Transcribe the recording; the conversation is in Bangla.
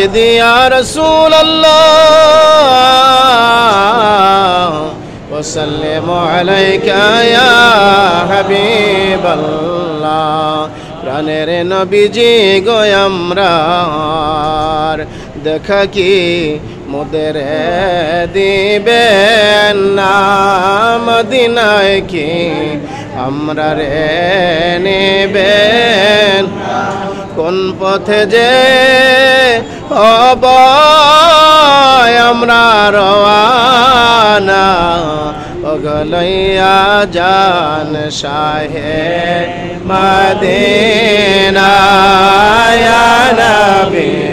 سيدي يا رسول الله وسلم عليك يا حبيب الله প্রাণের নবীজি গো আমরার দেখা কি মোদের দিবেন না মদিনায় কি আমরা রে নেবেন কোন পথে যে হব আমরা রওয়ানা ওগলইয়া জান শাহে মদিনা ইয়া নবী